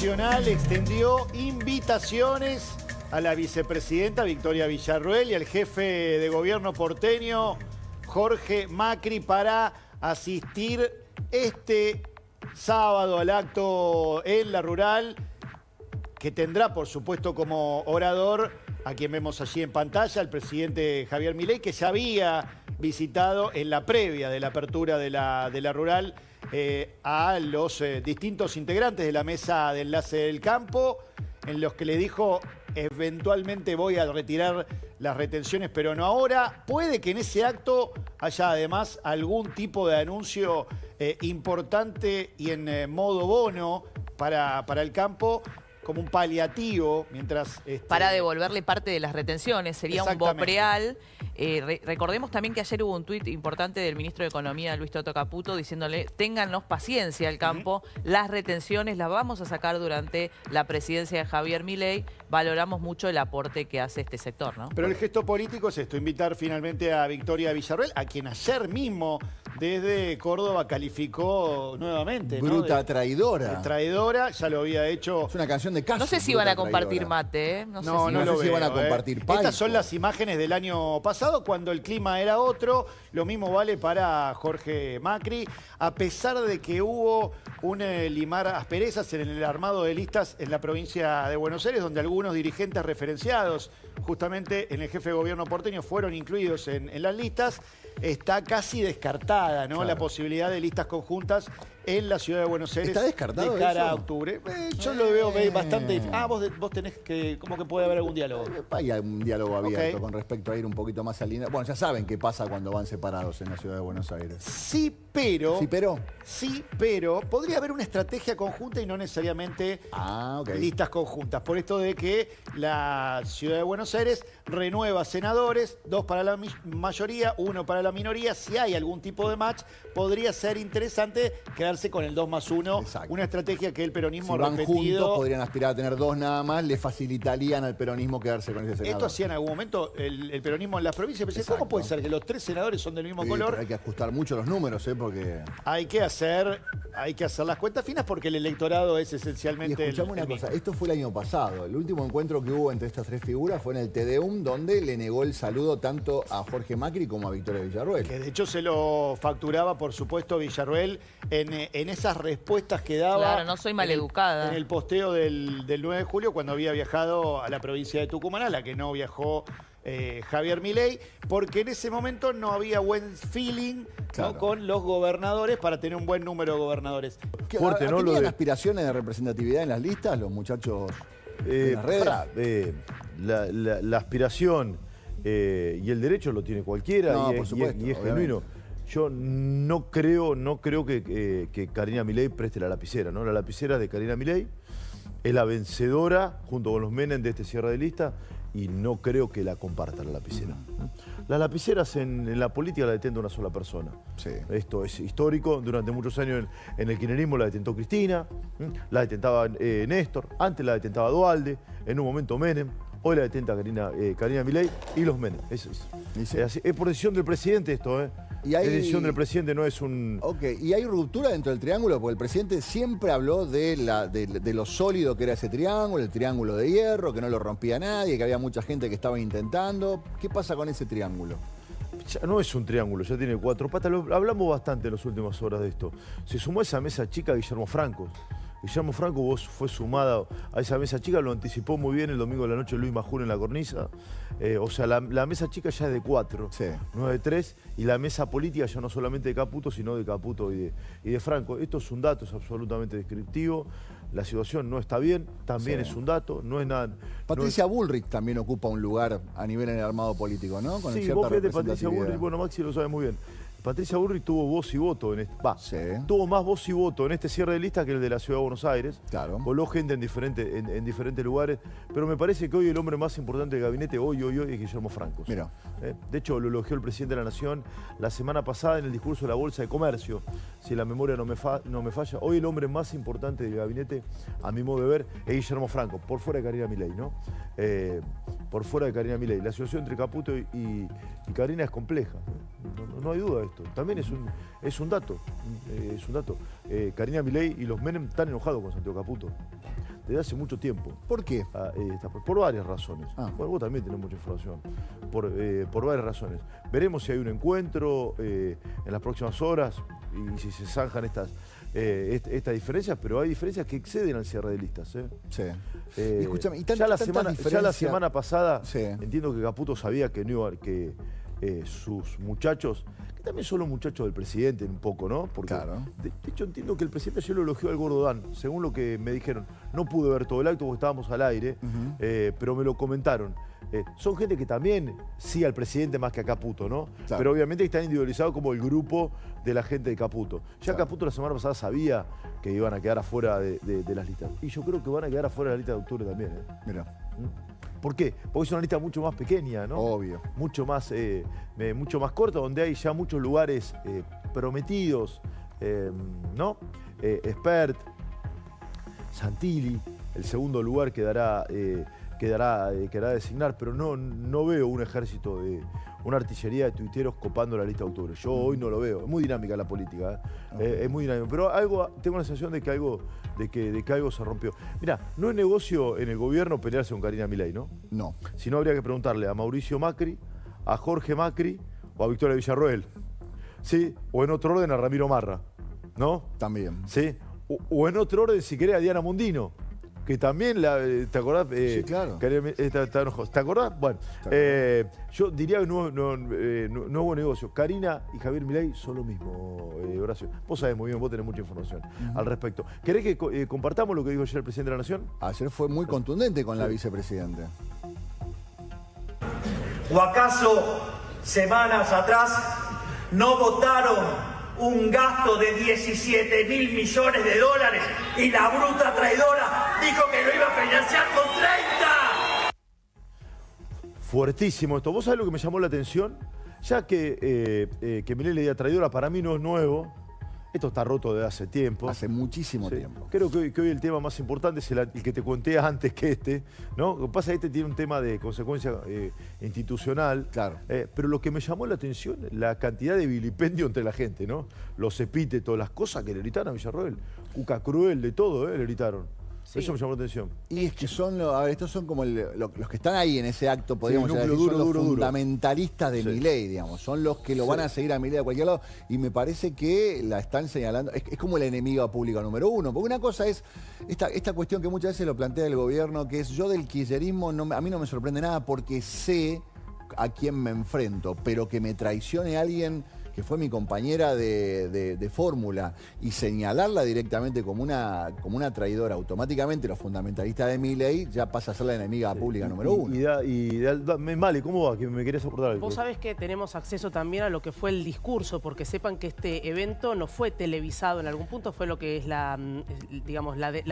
Nacional extendió invitaciones a la vicepresidenta Victoria Villarruel y al jefe de gobierno porteño Jorge Macri para asistir este sábado al acto en La Rural, que tendrá, por supuesto, como orador a quien vemos allí en pantalla, el presidente Javier Milei, que ya había visitado en la previa de la apertura de la Rural a los distintos integrantes de la mesa de enlace del campo, en los que le dijo: eventualmente voy a retirar las retenciones, pero no ahora. Puede que en ese acto haya además algún tipo de anuncio importante y en modo bono para el campo, como un paliativo, mientras... Para devolverle parte de las retenciones, sería un bopreal. Recordemos también que ayer hubo un tuit importante del ministro de Economía, Luis Toto Caputo, diciéndole: téngannos paciencia al campo, las retenciones las vamos a sacar durante la presidencia de Javier Milei, valoramos mucho el aporte que hace este sector, ¿no? Pero el gesto político es esto: invitar finalmente a Victoria Villarruel, a quien ayer mismo desde Córdoba calificó nuevamente, ¿no? Bruta traidora. Traidora, ya lo había hecho. Es una canción de Casu. No sé si van a compartir mate, ¿eh? No sé si van a compartir palco. Estas son las imágenes del año pasado, cuando el clima era otro. Lo mismo vale para Jorge Macri. A pesar de que hubo un limar asperezas en el armado de listas en la provincia de Buenos Aires, donde algunos dirigentes referenciados justamente en el jefe de gobierno porteño fueron incluidos en las listas, está casi descartada, ¿no? Claro. La posibilidad de listas conjuntas en la ciudad de Buenos Aires. ¿Está descartado de cara eso? a octubre. Yo lo veo bastante difícil. Vos tenés que... ¿Cómo que puede haber algún diálogo? Hay un diálogo abierto con respecto a ir un poquito más al línea. Bueno, ya saben qué pasa cuando van separados en la ciudad de Buenos Aires. Sí, pero... Sí, podría haber una estrategia conjunta y no necesariamente listas conjuntas. Por esto de que la ciudad de Buenos Aires renueva senadores, 2 para la mayoría, 1 para la minoría. Si hay algún tipo de match, podría ser interesante quedarse con el 2+1. Exacto. Una estrategia que el peronismo si van repetido... juntos, podrían aspirar a tener 2 nada más, le facilitarían al peronismo quedarse con ese senador. Esto hacía en algún momento el peronismo en las provincias. Pensé, ¿cómo puede ser que los 3 senadores son del mismo color? Pero hay que ajustar mucho los números, porque... Hay que hacer las cuentas finas, porque el electorado es esencialmente... Y escuchame una cosa, esto fue el año pasado. El último encuentro que hubo entre estas 3 figuras fue en el Tedeum, donde le negó el saludo tanto a Jorge Macri como a Victoria Villarruel. Que de hecho se lo facturaba, por supuesto, Villarruel en esas respuestas que daba. Claro, no soy maleducada. En el posteo del 9 de julio, cuando había viajado a la provincia de Tucumán, a la que no viajó Javier Milei, porque en ese momento no había buen feeling, ¿no?, con los gobernadores para tener un buen número de gobernadores. Fuerte, ¿no? ¿Tenían aspiraciones de representatividad en las listas los muchachos en las redes? La aspiración y el derecho lo tiene cualquiera, por supuesto, y es genuino. Yo no creo que Karina Milei preste la lapicera, ¿no? La lapicera de Karina Milei es la vencedora junto con los Menem de este cierre de lista, y no creo que la comparta la lapicera. Las lapiceras en la política la detenta una sola persona. Sí. Esto es histórico. Durante muchos años en el kirchnerismo la detentó Cristina, la detentaba Néstor, antes la detentaba Duhalde, en un momento Menem. Hoy la detenta Karina Milei y los Menem. Es por decisión del presidente esto, ¿eh? La decisión del presidente, no es un... ¿Y hay ruptura dentro del triángulo? Porque el presidente siempre habló de lo sólido que era ese triángulo, el triángulo de hierro, que no lo rompía nadie, que había mucha gente que estaba intentando. ¿Qué pasa con ese triángulo? Ya no es un triángulo, ya tiene 4 patas. Hablamos bastante en las últimas horas de esto. Se sumó a esa mesa chica Guillermo Franco. Guillermo Franco fue sumado a esa mesa chica, lo anticipó muy bien el domingo de la noche Luis Majul en la cornisa. O sea, la mesa chica ya es de 4, no es de 3, y la mesa política ya no solamente de Caputo, sino de Caputo y de Franco. Esto es un dato, es absolutamente descriptivo. La situación no está bien, también es un dato, no es nada... Patricia Bullrich también ocupa un lugar a nivel en el armado político, ¿no? Con sí, vos fíjate, Patricia Bullrich, bueno, Maxi lo sabe muy bien. Patricia Bullrich tuvo voz y voto tuvo más voz y voto en este cierre de lista que el de la Ciudad de Buenos Aires. Claro. Coló gente en diferentes lugares, pero me parece que hoy el hombre más importante del gabinete, hoy es Guillermo Franco. Mira. De hecho, lo elogió el presidente de la Nación la semana pasada en el discurso de la Bolsa de Comercio, si la memoria no me falla. Hoy el hombre más importante del gabinete, a mi modo de ver, es Guillermo Franco, por fuera de Karina Milei, ¿no? Por fuera de Karina Milei. La situación entre Caputo y Karina es compleja, no hay duda de esto. También es un dato. Karina Milei y los Menem están enojados con Santiago Caputo. desde hace mucho tiempo. ¿Por qué? Por varias razones. Bueno, vos también tenés mucha información. Por varias razones. Veremos si hay un encuentro en las próximas horas y si se zanjan estas diferencias, pero hay diferencias que exceden al cierre de listas. Sí. Escúchame, ya la semana pasada entiendo que Caputo sabía que no iba, que sus muchachos, que también son los muchachos del presidente un poco, ¿no? Porque, claro. De hecho, entiendo que el presidente ayer lo elogió al Gordo Dan, según lo que me dijeron. No pude ver todo el acto porque estábamos al aire, pero me lo comentaron. Son gente que también sigue al presidente más que a Caputo, ¿no? Claro. Pero obviamente están individualizados como el grupo de la gente de Caputo. Ya Caputo la semana pasada sabía que iban a quedar afuera de las listas. Y yo creo que van a quedar afuera de la lista de octubre también. Mira. ¿Por qué? Porque es una lista mucho más pequeña, ¿no? Obvio. Mucho más corta, donde hay ya muchos lugares prometidos, ¿no? Expert, Santilli, el segundo lugar quedará a designar, pero no veo un ejército una artillería de tuiteros copando la lista de octubre. Yo hoy no lo veo. Es muy dinámica la política, es muy dinámica. Pero tengo la sensación de que algo se rompió. Mirá, no es negocio en el gobierno pelearse con Karina Milei, ¿no? No. Si no, habría que preguntarle a Mauricio Macri, a Jorge Macri o a Victoria Villarroel. ¿Sí? O en otro orden a Ramiro Marra, ¿no? También. ¿Sí? O en otro orden, si querés, a Diana Mondino. Que también, ¿te acordás? Sí, claro. ¿Te acordás? Bueno, yo diría que no hubo negocio. Karina y Javier Milei son lo mismo, Horacio. Vos sabés muy bien, vos tenés mucha información al respecto. ¿Querés que compartamos lo que dijo ayer el presidente de la Nación? Ayer fue muy contundente con la vicepresidenta. ¿O acaso semanas atrás no votaron un gasto de 17.000 millones de dólares y la bruta traidora dijo que lo iba a financiar con 30? Fuertísimo esto. ¿Vos sabés lo que me llamó la atención? Ya que Milei le diga traidora, para mí no es nuevo. Esto está roto desde hace tiempo. Hace muchísimo tiempo. Creo que hoy el tema más importante es el que te conté antes que este, ¿no? Lo que pasa es que este tiene un tema de consecuencia institucional. Claro. Pero lo que me llamó la atención, la cantidad de vilipendio entre la gente, ¿no? Los epítetos, las cosas que le gritaron a Villarroel. Cuca cruel, de todo, le gritaron. Sí. Eso me llamó la atención. Y es que estos son como los que están ahí en ese acto, podríamos decir, son los fundamentalistas de Milei, digamos. Son los que lo van a seguir a Milei a cualquier lado. Y me parece que la están señalando, es como el enemigo público número uno. Porque una cosa es esta cuestión que muchas veces lo plantea el gobierno, que es yo del kirchnerismo, a mí no me sorprende nada porque sé a quién me enfrento, pero que me traicione alguien que fue mi compañera de fórmula, y señalarla directamente como una traidora, automáticamente los fundamentalistas de Milei ya pasa a ser la enemiga pública número uno. Male, ¿cómo va? Que me querías aportar algo. Vos sabés que tenemos acceso también a lo que fue el discurso, porque sepan que este evento no fue televisado en algún punto, fue lo que es la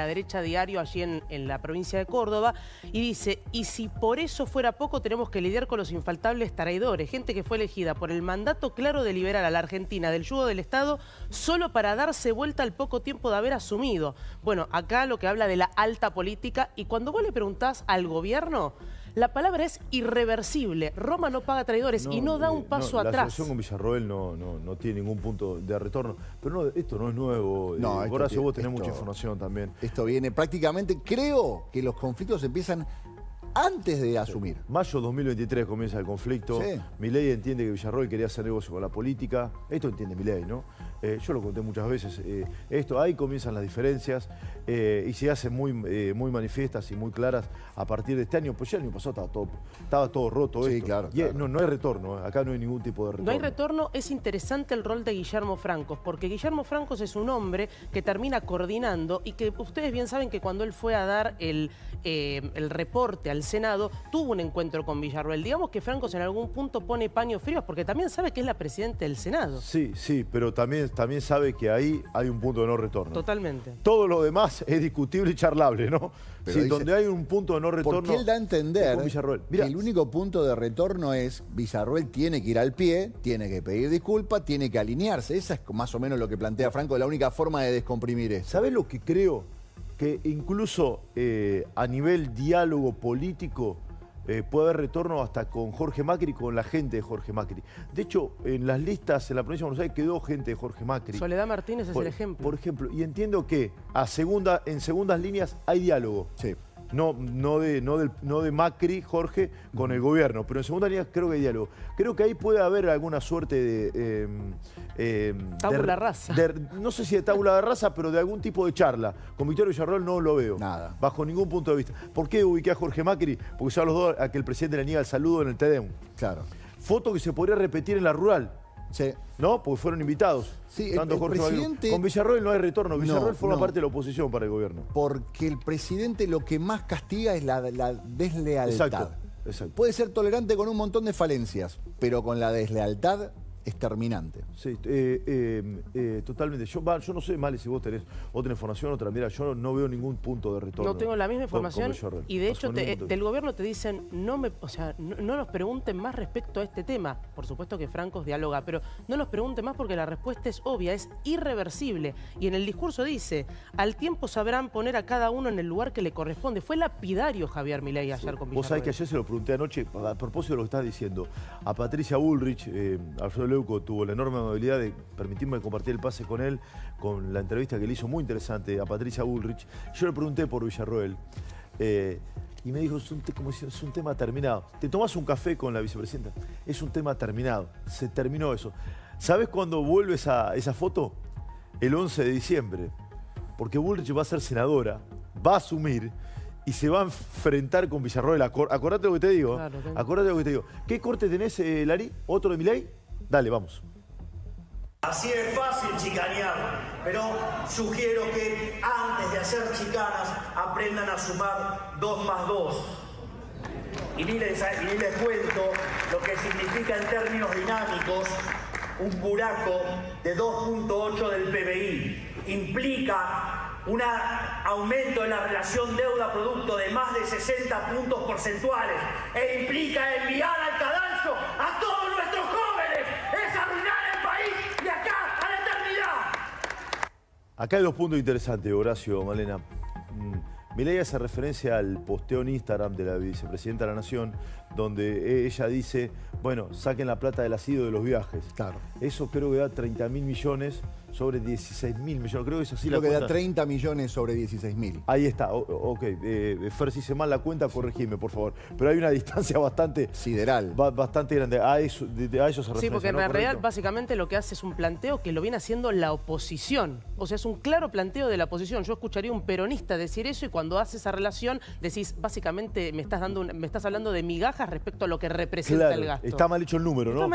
derecha diario allí en la provincia de Córdoba, y dice, y si por eso fuera poco, tenemos que lidiar con los infaltables traidores, gente que fue elegida por el mandato claro de liberar a la Argentina del yugo del Estado solo para darse vuelta al poco tiempo de haber asumido. Bueno, acá lo que habla de la alta política, y cuando vos le preguntás al gobierno, la palabra es irreversible. Roma no paga traidores y no da un paso atrás. La situación con Villarroel no tiene ningún punto de retorno. Pero esto no es nuevo. Horacio, vos tenés mucha información también. Esto viene prácticamente, creo que los conflictos empiezan antes de asumir. Mayo 2023 comienza el conflicto. Sí. Milei entiende que Villarroel quería hacer negocio con la política. Esto entiende Milei, ¿no? Yo lo conté muchas veces. Ahí comienzan las diferencias y se hacen muy manifiestas y muy claras a partir de este año. Pues ya el año pasado estaba todo roto. Sí, esto. claro. No hay retorno. Acá no hay ningún tipo de retorno. No hay retorno. Es interesante el rol de Guillermo Francos, porque Guillermo Francos es un hombre que termina coordinando y que ustedes bien saben que cuando él fue a dar el reporte al Senado, tuvo un encuentro con Villarroel. Digamos que Francos en algún punto pone paños fríos porque también sabe que es la presidenta del Senado. Sí, pero también sabe que ahí hay un punto de no retorno. Totalmente. Todo lo demás es discutible y charlable, ¿no? Pero sí, dice, donde hay un punto de no retorno. Porque él da a entender que el único punto de retorno es Villarroel tiene que ir al pie, tiene que pedir disculpas, tiene que alinearse. Esa es más o menos lo que plantea Franco, la única forma de descomprimir esto. ¿Sabés lo que creo? Que incluso a nivel diálogo político puede haber retorno hasta con Jorge Macri y con la gente de Jorge Macri. De hecho, en las listas en la provincia de Buenos Aires quedó gente de Jorge Macri. Soledad Martínez es el ejemplo. Por ejemplo, y entiendo que en segundas líneas hay diálogo. Sí. No de Macri, Jorge, con el gobierno, pero en segunda línea creo que hay diálogo. Creo que ahí puede haber alguna suerte de... tabula rasa. No sé si de tabula de raza, pero de algún tipo de charla. Con Victoria Villarroel no lo veo. Nada. Bajo ningún punto de vista. ¿Por qué ubiqué a Jorge Macri? Porque son los dos a que el presidente le niega el saludo en el TEDEM. Claro. Foto que se podría repetir en la rural. Sí. ¿No? Porque fueron invitados. Sí, tanto el Jorge presidente... Con Villarroel no hay retorno. Villarroel forma no. parte de la oposición para el gobierno. Porque el presidente lo que más castiga es la deslealtad. Exacto. Puede ser tolerante con un montón de falencias, pero con la deslealtad es terminante. Sí, totalmente. Yo no sé, Male, si vos tenés otra información, otra. Mira, yo no veo ningún punto de retorno. No tengo la misma información con y de hecho del gobierno te dicen no nos pregunten más respecto a este tema. Por supuesto que Francos dialoga, pero no nos pregunten más porque la respuesta es obvia, es irreversible. Y en el discurso dice, al tiempo sabrán poner a cada uno en el lugar que le corresponde. Fue lapidario Javier Milei ayer con Villarroel. Vos sabés que ayer se lo pregunté anoche, a propósito de lo que estás diciendo, a Patricia Bullrich, Alfredo Leuco tuvo la enorme amabilidad de permitirme compartir el pase con él, con la entrevista que le hizo muy interesante a Patricia Bullrich. Yo le pregunté por Villarroel y me dijo, es un tema terminado. ¿Te tomás un café con la vicepresidenta? Es un tema terminado, se terminó eso. ¿Sabés cuándo vuelve esa foto? El 11 de diciembre, porque Bullrich va a ser senadora, va a asumir y se va a enfrentar con Villarroel. Acordate lo que te digo. Claro, acordate lo que te digo. ¿Qué corte tenés, Lari? ¿Otro de Milei? Dale, vamos. Así es fácil chicanear, pero sugiero que antes de hacer chicanas aprendan a sumar 2 más 2. Y ni les cuento lo que significa en términos dinámicos un buraco de 2.8 del PBI. Implica un aumento en la relación deuda-producto de más de 60 puntos porcentuales e implica enviar al cadalso a todos nuestros jóvenes. Es arruinar el país de acá a la eternidad. Acá hay 2 puntos interesantes, Horacio, Malena. Milei hace referencia al posteo en Instagram de la vicepresidenta de la Nación, donde ella dice, bueno, saquen la plata del asido de los viajes. Claro. Eso creo que da 30.000 millones sobre 16.000 millones. Creo que es así la Creo que cuenta. da 30 millones sobre 16.000. Ahí está, ok. Fer, si hice mal la cuenta, corregime, por favor. Pero hay una distancia bastante... Sideral. Bastante grande. A eso se refiere. Sí, porque en realidad básicamente lo que hace es un planteo que lo viene haciendo la oposición. O sea, es un claro planteo de la oposición. Yo escucharía a un peronista decir eso y cuando hace esa relación decís, básicamente me estás hablando de migajas respecto a lo que representa claro, el gasto. Está mal hecho el número, ¿no?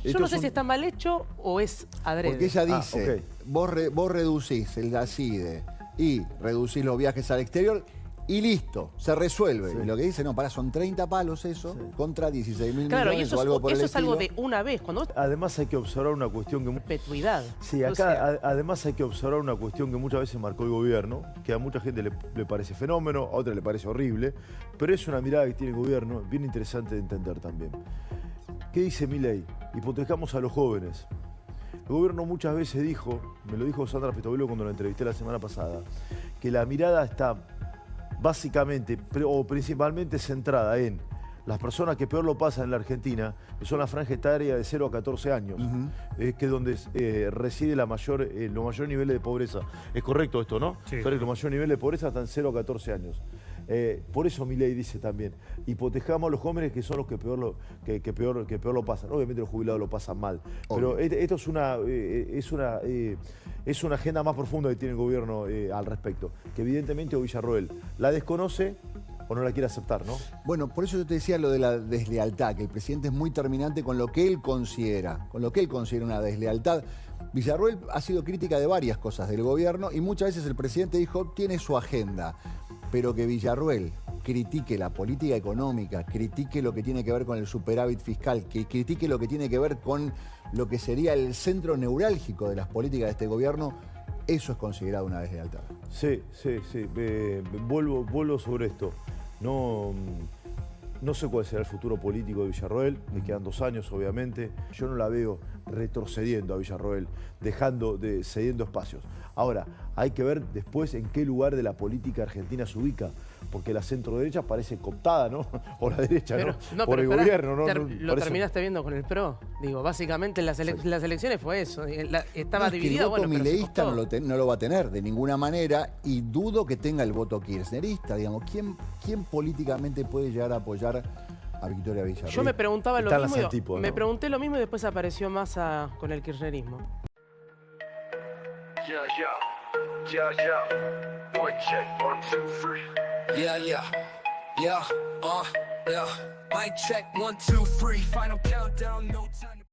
Yo no sé si está mal hecho o es adrede. Porque ella dice, okay. vos reducís el ACIDE y reducís los viajes al exterior y listo, se resuelve. Sí. Y lo que dice, no, pará, son 30 palos eso, contra 16.000 claro, millones y eso o algo por el es algo de estilo. una vez. Cuando vos... Además hay que observar una cuestión que... Perpetuidad. Sí, acá además hay que observar una cuestión que muchas veces marcó el gobierno, que a mucha gente le parece fenómeno, a otra le parece horrible, pero es una mirada que tiene el gobierno bien interesante de entender también. ¿Qué dice Milei? Hipotecamos a los jóvenes. El gobierno muchas veces dijo, me lo dijo Sandra Petovelo cuando la entrevisté la semana pasada, que la mirada está básicamente o principalmente centrada en las personas que peor lo pasan en la Argentina, que son la franja etaria de 0 a 14 años, que es donde reside los mayores niveles de pobreza. Es correcto esto, ¿no? Sí. Pero los mayores niveles de pobreza están 0 a 14 años. Por eso Milei dice también, hipotecamos a los jóvenes que son los que peor lo pasan. Obviamente los jubilados lo pasan mal, obvio. Pero esto es una agenda más profunda que tiene el gobierno al respecto, que evidentemente Villarroel la desconoce o no la quiere aceptar, ¿no? Bueno, por eso yo te decía lo de la deslealtad, que el presidente es muy terminante con lo que él considera, una deslealtad. Villarroel ha sido crítica de varias cosas del gobierno y muchas veces el presidente dijo, tiene su agenda, pero que Villarroel critique la política económica, critique lo que tiene que ver con el superávit fiscal, que critique lo que tiene que ver con lo que sería el centro neurálgico de las políticas de este gobierno, eso es considerado una deslealtad. Sí. Vuelvo sobre esto. No sé cuál será el futuro político de Villarroel, le quedan 2 años obviamente. Yo no la veo retrocediendo a Villarroel, cediendo espacios. Ahora, Hay que ver después en qué lugar de la política argentina se ubica, porque la centro-derecha parece cooptada, ¿no? O la derecha, pero, ¿no? Por el gobierno, ¿no? Lo terminaste viendo con el PRO. Digo, básicamente las elecciones fue eso. Estaba dividida. El voto bueno, mileísta no lo va a tener de ninguna manera y dudo que tenga el voto kirchnerista. Digamos, ¿quién políticamente puede llegar a apoyar a Victoria Villarruel? Yo me preguntaba lo mismo. Antípodas, me ¿no? pregunté lo mismo y después apareció Massa con el kirchnerismo. Yeah. One check, 1, 2, 3. Yeah. Mic check, 1, 2, 3. Final countdown, no time.